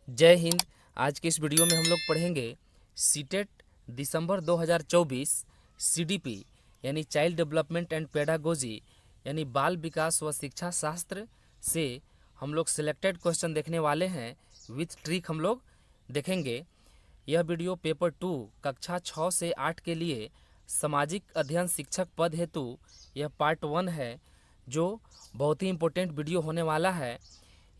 जय हिंद। आज के इस वीडियो में हम लोग पढ़ेंगे सीटेट दिसंबर 2024 सीडीपी यानी चाइल्ड डेवलपमेंट एंड पेडागोजी यानी बाल विकास व शिक्षा शास्त्र से हम लोग सिलेक्टेड क्वेश्चन देखने वाले हैं। विथ ट्रिक हम लोग देखेंगे। यह वीडियो पेपर 2 कक्षा 6 से 8 के लिए सामाजिक अध्ययन शिक्षक पद हेतु यह पार्ट 1 है, जो बहुत ही इम्पोर्टेंट वीडियो होने वाला है।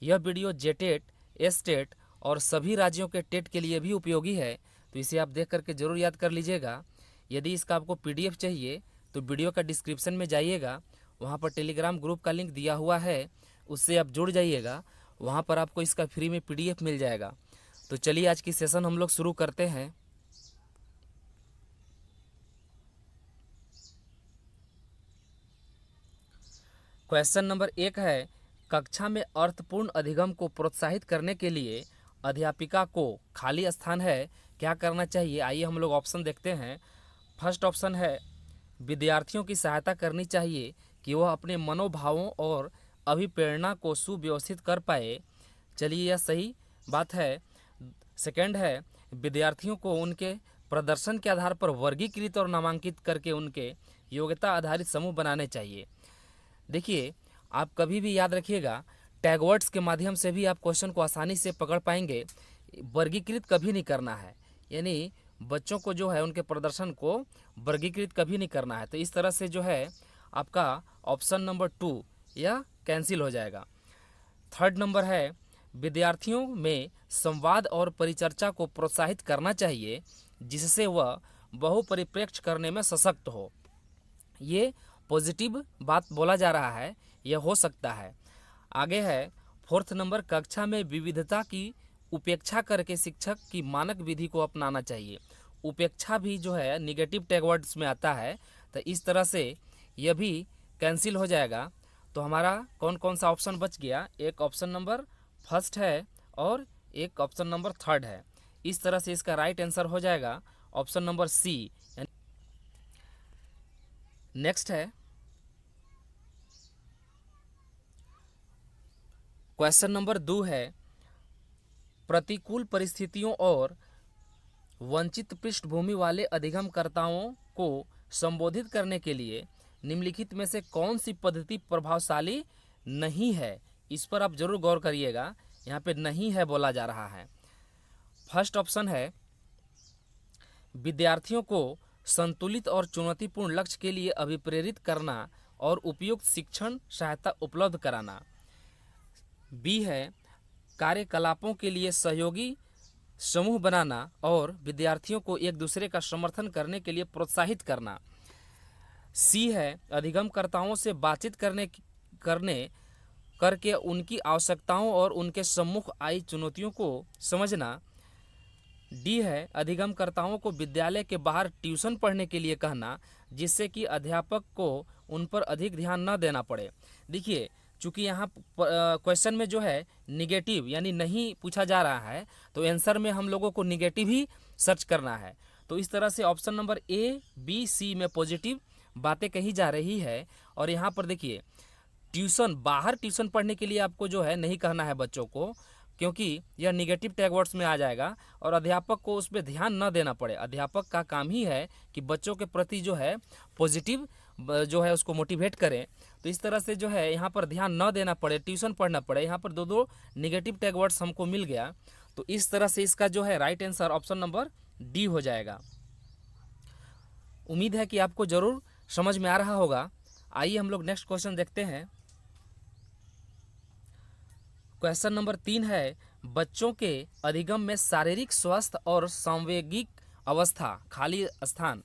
यह वीडियो जेटेट, एस्टेट और सभी राज्यों के टेट के लिए भी उपयोगी है, तो इसे आप देख करके ज़रूर याद कर लीजिएगा। यदि इसका आपको पीडीएफ चाहिए तो वीडियो का डिस्क्रिप्शन में जाइएगा, वहाँ पर टेलीग्राम ग्रुप का लिंक दिया हुआ है, उससे आप जुड़ जाइएगा। वहाँ पर आपको इसका फ्री में पीडीएफ मिल जाएगा। तो चलिए आज की सेशन हम लोग शुरू करते हैं। क्वेश्चन नंबर 1 है, कक्षा में अर्थपूर्ण अधिगम को प्रोत्साहित करने के लिए अध्यापिका को खाली स्थान है क्या करना चाहिए। आइए हम लोग ऑप्शन देखते हैं। फर्स्ट ऑप्शन है विद्यार्थियों की सहायता करनी चाहिए कि वह अपने मनोभावों और अभिप्रेरणा को सुव्यवस्थित कर पाए। चलिए यह सही बात है। सेकंड है विद्यार्थियों को उनके प्रदर्शन के आधार पर वर्गीकृत और नामांकित करके उनके योग्यता आधारित समूह बनाने चाहिए। देखिए, आप कभी भी याद रखिएगा, टैग वर्ड्स के माध्यम से भी आप क्वेश्चन को आसानी से पकड़ पाएंगे। वर्गीकृत कभी नहीं करना है, यानी बच्चों को जो है उनके प्रदर्शन को वर्गीकृत कभी नहीं करना है। तो इस तरह से जो है आपका ऑप्शन नंबर 2 यह कैंसिल हो जाएगा। थर्ड नंबर है विद्यार्थियों में संवाद और परिचर्चा को प्रोत्साहित करना चाहिए जिससे वह बहुपरिप्रेक्ष्य करने में सशक्त हो। ये पॉजिटिव बात बोला जा रहा है, यह हो सकता है। आगे है फोर्थ नंबर, कक्षा में विविधता की उपेक्षा करके शिक्षक की मानक विधि को अपनाना चाहिए। उपेक्षा भी जो है निगेटिव टैग वर्ड्स में आता है, तो इस तरह से यह भी कैंसिल हो जाएगा। तो हमारा कौन कौन सा ऑप्शन बच गया? एक ऑप्शन नंबर फर्स्ट है और एक ऑप्शन नंबर थर्ड है। इस तरह से इसका राइट आंसर हो जाएगा ऑप्शन नंबर सी। नेक्स्ट है क्वेश्चन नंबर 2 है, प्रतिकूल परिस्थितियों और वंचित पृष्ठभूमि वाले अधिगमकर्ताओं को संबोधित करने के लिए निम्नलिखित में से कौन सी पद्धति प्रभावशाली नहीं है। इस पर आप जरूर गौर करिएगा, यहाँ पे नहीं है बोला जा रहा है। फर्स्ट ऑप्शन है विद्यार्थियों को संतुलित और चुनौतीपूर्ण लक्ष्य के लिए अभिप्रेरित करना और उपयुक्त शिक्षण सहायता उपलब्ध कराना। बी है कार्यकलापों के लिए सहयोगी समूह बनाना और विद्यार्थियों को एक दूसरे का समर्थन करने के लिए प्रोत्साहित करना। सी है अधिगमकर्ताओं से बातचीत करके उनकी आवश्यकताओं और उनके सम्मुख आई चुनौतियों को समझना। डी है अधिगमकर्ताओं को विद्यालय के बाहर ट्यूशन पढ़ने के लिए कहना जिससे कि अध्यापक को उन पर अधिक ध्यान न देना पड़े। देखिए, चूँकि यहाँ क्वेश्चन में जो है निगेटिव यानी नहीं पूछा जा रहा है, तो आंसर में हम लोगों को निगेटिव ही सर्च करना है। तो इस तरह से ऑप्शन नंबर ए, बी, सी में पॉजिटिव बातें कही जा रही है। और यहाँ पर देखिए, बाहर ट्यूशन पढ़ने के लिए आपको जो है नहीं कहना है बच्चों को, क्योंकि यह निगेटिव टैग वर्ड्स में आ जाएगा और अध्यापक को उस पर ध्यान न देना पड़े। अध्यापक का काम ही है कि बच्चों के प्रति जो है पॉजिटिव जो है उसको मोटिवेट करें। तो इस तरह से जो है यहाँ पर ध्यान न देना पड़े, ट्यूशन पढ़ना पड़े। यहाँ पर दो निगेटिव टैग वर्ड्स हमको मिल गया, तो इस तरह से इसका जो है right answer option number D हो जाएगा। उम्मीद है कि आपको ज़रूर समझ में आ रहा होगा। आइए हम लोग नेक्स्ट क्वेश्चन देखते हैं। क्वेश्चन नंबर 3 है, बच्चों के अधिगम में शारीरिक स्वास्थ्य और सांवेगिक अवस्था खाली स्थान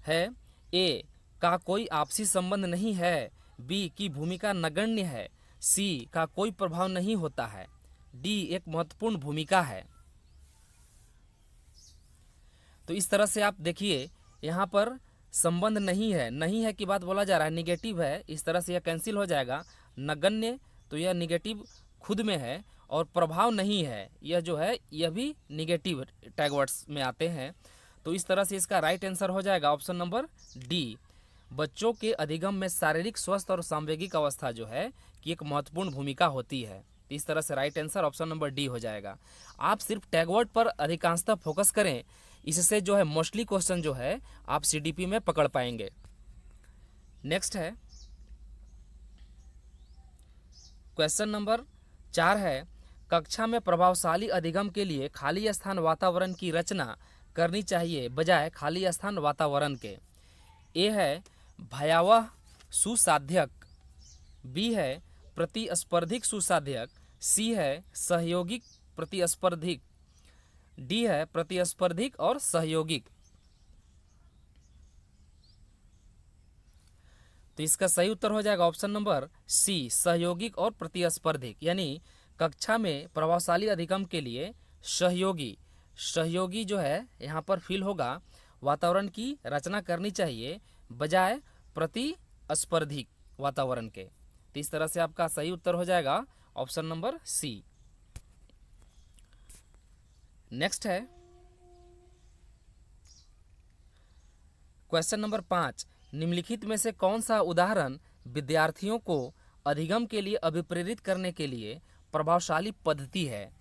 है। ए का कोई आपसी संबंध नहीं है, बी की भूमिका नगण्य है, सी का कोई प्रभाव नहीं होता है, डी एक महत्वपूर्ण भूमिका है। तो इस तरह से आप देखिए, यहाँ पर संबंध नहीं है की बात बोला जा रहा है, निगेटिव है, इस तरह से यह कैंसिल हो जाएगा। नगण्य तो यह निगेटिव खुद में है, और प्रभाव नहीं है यह जो है यह भी निगेटिव टैग वर्ड्स में आते हैं। तो इस तरह से इसका राइट आंसर हो जाएगा ऑप्शन नंबर डी। बच्चों के अधिगम में शारीरिक स्वास्थ्य और सांवेगिक अवस्था जो है कि एक महत्वपूर्ण भूमिका होती है। तो इस तरह से right answer option number D हो जाएगा। आप सिर्फ टैगवर्ड पर अधिकांशतः फोकस करें, इससे जो है मोस्टली क्वेश्चन जो है आप सीडीपी में पकड़ पाएंगे। नेक्स्ट है क्वेश्चन नंबर 4 है, कक्षा में प्रभावशाली अधिगम के लिए खाली स्थान वातावरण की रचना करनी चाहिए बजाय खाली स्थान वातावरण के। ए है भयावह सुसाध्यक, बी है प्रतिस्पर्धिक सुसाध्यक, सी है सहयोगिक प्रतिस्पर्धिक, डी है प्रतिस्पर्धिक और सहयोगिक। तो इसका सही उत्तर हो जाएगा ऑप्शन नंबर सी, सहयोगिक और प्रतिस्पर्धिक। यानी कक्षा में प्रभावशाली अधिगम के लिए सहयोगी जो है यहाँ पर फील होगा, वातावरण की रचना करनी चाहिए बजाय प्रतिस्पर्धिक वातावरण के। तो इस तरह से आपका सही उत्तर हो जाएगा ऑप्शन नंबर सी। नेक्स्ट है क्वेश्चन नंबर 5, निम्नलिखित में से कौन सा उदाहरण विद्यार्थियों को अधिगम के लिए अभिप्रेरित करने के लिए प्रभावशाली पद्धति है।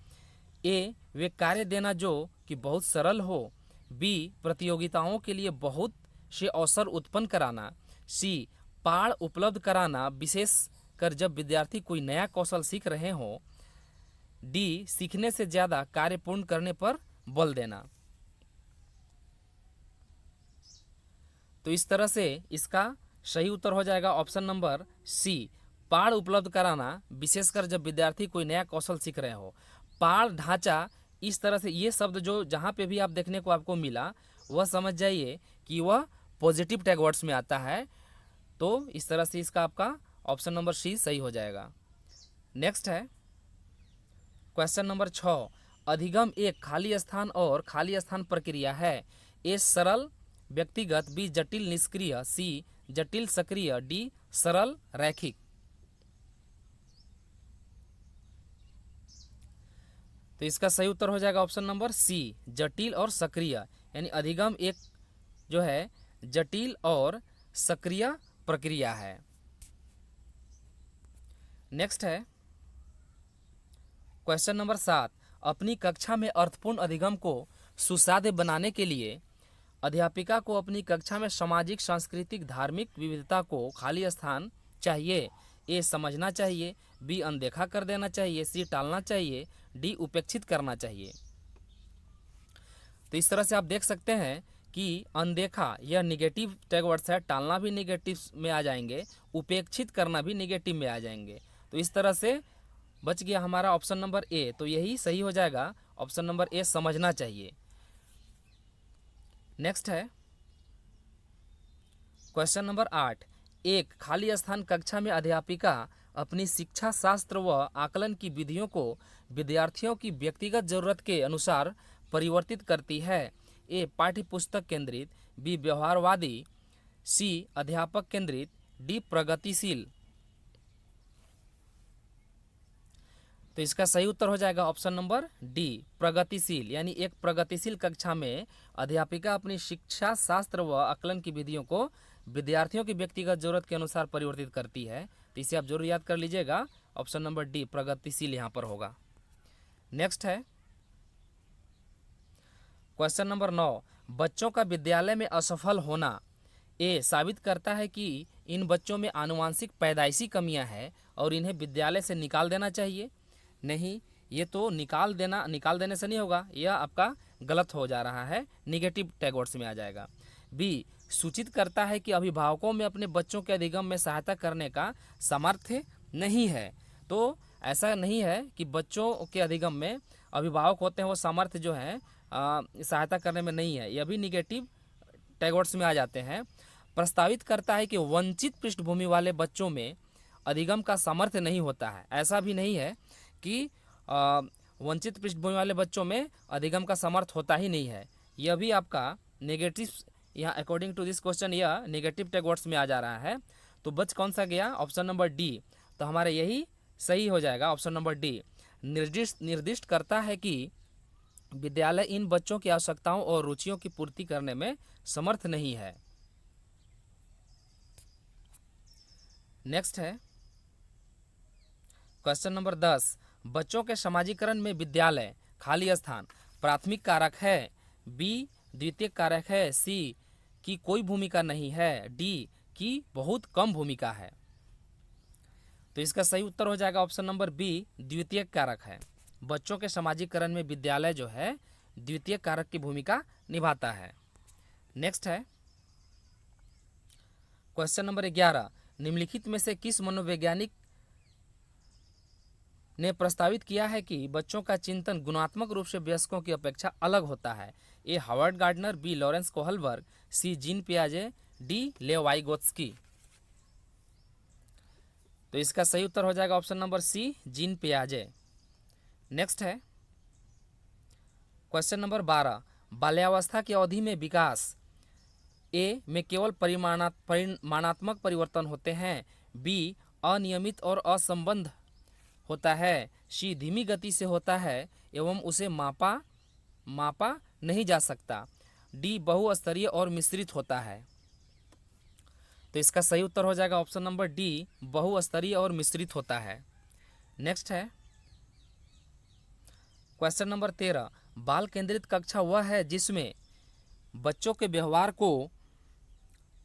ए वे कार्य देना जो कि बहुत सरल हो, बी प्रतियोगिताओं के लिए बहुत से अवसर उत्पन्न कराना, सी पाठ उपलब्ध कराना विशेष कर जब विद्यार्थी कोई नया कौशल सीख रहे हों, डी सीखने से ज़्यादा कार्य पूर्ण करने पर बल देना। तो इस तरह से इसका सही उत्तर हो जाएगा ऑप्शन नंबर सी, पाठ उपलब्ध कराना विशेषकर जब विद्यार्थी कोई नया कौशल सीख रहे हो। पाठ ढांचा, इस तरह से ये शब्द जो जहाँ पे भी आप देखने को आपको मिला वह समझ जाइए कि वह पॉजिटिव टैग वर्ड्स में आता है। तो इस तरह से इसका आपका ऑप्शन नंबर सी सही हो जाएगा। नेक्स्ट है क्वेश्चन नंबर 6, अधिगम एक खाली स्थान और खाली स्थान प्रक्रिया है। ए सरल व्यक्तिगत, बी जटिल निष्क्रिय, सी जटिल सक्रिय, डी सरल रैखिक। तो इसका सही उत्तर हो जाएगा ऑप्शन नंबर सी, जटिल और सक्रिय। यानी अधिगम एक जो है जटिल और सक्रिय प्रक्रिया है। नेक्स्ट है क्वेश्चन नंबर 7, अपनी कक्षा में अर्थपूर्ण अधिगम को सुसाध्य बनाने के लिए अध्यापिका को अपनी कक्षा में सामाजिक, सांस्कृतिक, धार्मिक विविधता को खाली स्थान चाहिए। ए समझना चाहिए, बी अनदेखा कर देना चाहिए, सी टालना चाहिए, डी उपेक्षित करना चाहिए। तो इस तरह से आप देख सकते हैं कि अनदेखा यह निगेटिव टैग वर्ड्स है, टालना भी निगेटिव में आ जाएंगे, उपेक्षित करना भी निगेटिव में आ जाएंगे। तो इस तरह से बच गया हमारा ऑप्शन नंबर ए। तो यही सही हो जाएगा ऑप्शन नंबर ए, समझना चाहिए। नेक्स्ट है क्वेश्चन नंबर 8, एक खाली स्थान कक्षा में अध्यापिका अपनी शिक्षा शास्त्र व आकलन की विधियों को विद्यार्थियों की व्यक्तिगत जरूरत के अनुसार परिवर्तित करती है। ए पाठ्य पुस्तक केंद्रित, बी व्यवहारवादी, सी अध्यापक केंद्रित, डी प्रगतिशील। तो इसका सही उत्तर हो जाएगा ऑप्शन नंबर डी, प्रगतिशील। यानी एक प्रगतिशील कक्षा में अध्यापिका अपनी शिक्षा शास्त्र व आकलन की विधियों को विद्यार्थियों की व्यक्तिगत जरूरत के अनुसार परिवर्तित करती है। तो इसे आप जरूर याद कर लीजिएगा, ऑप्शन नंबर डी प्रगतिशील यहाँ पर होगा। नेक्स्ट है क्वेश्चन नंबर 9, बच्चों का विद्यालय में असफल होना ए साबित करता है कि इन बच्चों में आनुवांशिक पैदाइशी कमियां हैं और इन्हें विद्यालय से निकाल देना चाहिए। नहीं, ये तो निकाल देने से नहीं होगा, यह आपका गलत हो जा रहा है, निगेटिव टैग वर्ड्स में आ जाएगा। बी सूचित करता है कि अभिभावकों में अपने बच्चों के अधिगम में सहायता करने का सामर्थ्य नहीं है। तो ऐसा नहीं है कि बच्चों के अधिगम में अभिभावक होते हैं वो सामर्थ्य जो है सहायता करने में नहीं है, यह भी निगेटिव टैग वर्ड्स में आ जाते हैं। प्रस्तावित करता है कि वंचित पृष्ठभूमि वाले बच्चों में अधिगम का सामर्थ्य नहीं होता है। ऐसा भी नहीं है कि वंचित पृष्ठभूमि वाले बच्चों में अधिगम का सामर्थ्य होता ही नहीं है, यह भी आपका नेगेटिव, यहाँ अकॉर्डिंग टू दिस क्वेश्चन यह नेगेटिव टैग वर्ड्स में आ जा रहा है। तो बच कौन सा गया, ऑप्शन नंबर डी। तो हमारा यही सही हो जाएगा ऑप्शन नंबर डी। निर्दिष्ट करता है कि विद्यालय इन बच्चों की आवश्यकताओं और रुचियों की पूर्ति करने में समर्थ नहीं है। नेक्स्ट है क्वेश्चन नंबर 10, बच्चों के समाजीकरण में विद्यालय खाली स्थान प्राथमिक कारक है, बी द्वितीयक कारक है, सी की कोई भूमिका नहीं है, डी की बहुत कम भूमिका है। तो इसका सही उत्तर हो जाएगा ऑप्शन नंबर बी द्वितीयक कारक है। बच्चों के समाजीकरण में विद्यालय जो है द्वितीयक कारक की भूमिका निभाता है। नेक्स्ट है क्वेश्चन नंबर 11, निम्नलिखित में से किस मनोवैज्ञानिक ने प्रस्तावित किया है कि बच्चों का चिंतन गुणात्मक रूप से वयस्कों की अपेक्षा अलग होता है? A Howard Gardner, B Lawrence Kohlberg, C Jean पियाजे, डी लेव वाइगोत्स्की। तो इसका सही उत्तर हो जाएगा ऑप्शन नंबर सी जीन पियाजे। नेक्स्ट है क्वेश्चन नंबर 12, बाल्यावस्था की अवधि में विकास ए में केवल परिमाणात्मक परिवर्तन होते हैं, बी अनियमित और असंबद्ध होता है, सी धीमी गति से होता है एवं उसे मापा नहीं जा सकता, डी बहुस्तरीय और मिश्रित होता है। तो इसका सही उत्तर हो जाएगा ऑप्शन नंबर डी बहुस्तरीय और मिश्रित होता है। नेक्स्ट है क्वेश्चन नंबर 13, बाल केंद्रित कक्षा वह है जिसमें बच्चों के व्यवहार को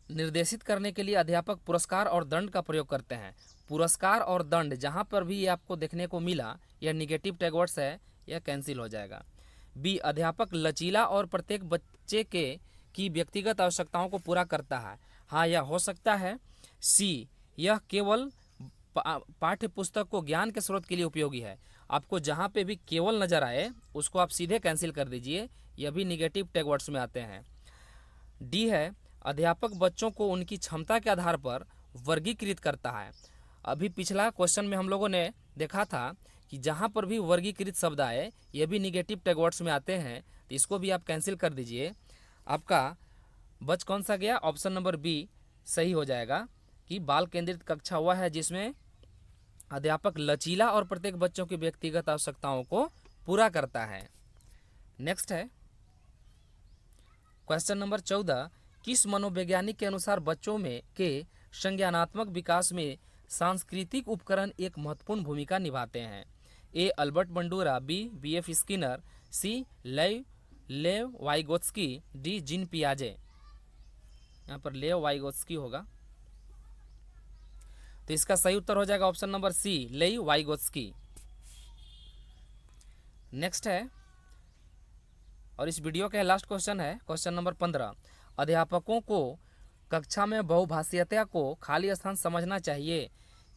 निर्देशित करने के लिए अध्यापक पुरस्कार और दंड का प्रयोग करते हैं। पुरस्कार और दंड जहां पर भी ये आपको देखने को मिला यह निगेटिव टैग वर्ड्स है, यह कैंसिल हो जाएगा। बी अध्यापक लचीला और प्रत्येक बच्चे की व्यक्तिगत आवश्यकताओं को पूरा करता है, हाँ यह हो सकता है। सी यह केवल पाठ्य पुस्तक को ज्ञान के स्रोत के लिए उपयोगी है। आपको जहाँ पे भी केवल नजर आए उसको आप सीधे कैंसिल कर दीजिए, यह भी निगेटिव टैग वर्ड्स में आते हैं। डी है अध्यापक बच्चों को उनकी क्षमता के आधार पर वर्गीकृत करता है। अभी पिछला क्वेश्चन में हम लोगों ने देखा था कि जहाँ पर भी वर्गीकृत शब्द आए ये भी निगेटिव टैग वर्ड्स में आते हैं, तो इसको भी आप कैंसिल कर दीजिए। आपका बच कौन सा गया? ऑप्शन नंबर बी सही हो जाएगा कि बाल केंद्रित कक्षा वह है जिसमें अध्यापक लचीला और प्रत्येक बच्चों की व्यक्तिगत आवश्यकताओं को पूरा करता है। नेक्स्ट है क्वेश्चन नंबर 14, किस मनोवैज्ञानिक के अनुसार बच्चों में के संज्ञानात्मक विकास में सांस्कृतिक उपकरण एक महत्वपूर्ण भूमिका निभाते हैं? A Albert Bandura, B F Skinner, C Lev Vygotsky, D gene पियाजे। यहाँ पर लेव वाइगोत्स्की होगा, तो इसका सही उत्तर हो जाएगा ऑप्शन नंबर सी लेव वाइगोत्स्की। नेक्स्ट है और इस वीडियो का लास्ट क्वेश्चन है क्वेश्चन नंबर 15, अध्यापकों को कक्षा में बहुभाषीयता को खाली स्थान समझना चाहिए।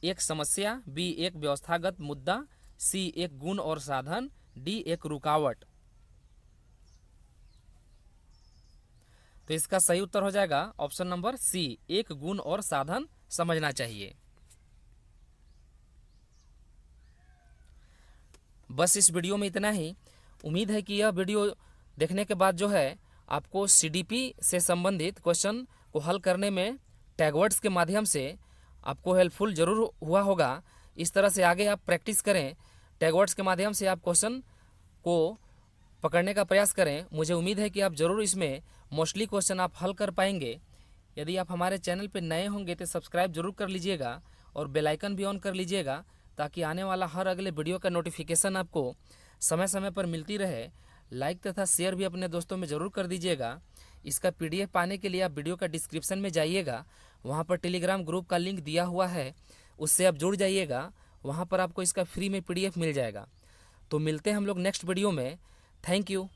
एक समस्या, बी एक व्यवस्थागत मुद्दा, सी एक गुण और साधन, डी एक रुकावट। तो इसका सही उत्तर हो जाएगा ऑप्शन नंबर सी एक गुण और साधन समझना चाहिए। बस इस वीडियो में इतना ही। उम्मीद है कि यह वीडियो देखने के बाद जो है आपको सीडीपी से संबंधित क्वेश्चन को हल करने में टैगवर्ड्स के माध्यम से आपको हेल्पफुल जरूर हुआ होगा। इस तरह से आगे आप प्रैक्टिस करें, टैगवर्ड्स के माध्यम से आप क्वेश्चन को पकड़ने का प्रयास करें। मुझे उम्मीद है कि आप ज़रूर इसमें मोस्टली क्वेश्चन आप हल कर पाएंगे। यदि आप हमारे चैनल पर नए होंगे तो सब्सक्राइब जरूर कर लीजिएगा और बेल आइकन भी ऑन कर लीजिएगा ताकि आने वाला हर अगले वीडियो का नोटिफिकेशन आपको समय समय पर मिलती रहे। लाइक तथा शेयर भी अपने दोस्तों में ज़रूर कर दीजिएगा। इसका पीडीएफ पाने के लिए आप वीडियो का डिस्क्रिप्शन में जाइएगा, वहाँ पर टेलीग्राम ग्रुप का लिंक दिया हुआ है, उससे आप जुड़ जाइएगा। वहाँ पर आपको इसका फ्री में पीडीएफ मिल जाएगा। तो मिलते हैं हम लोग नेक्स्ट वीडियो में। Thank you.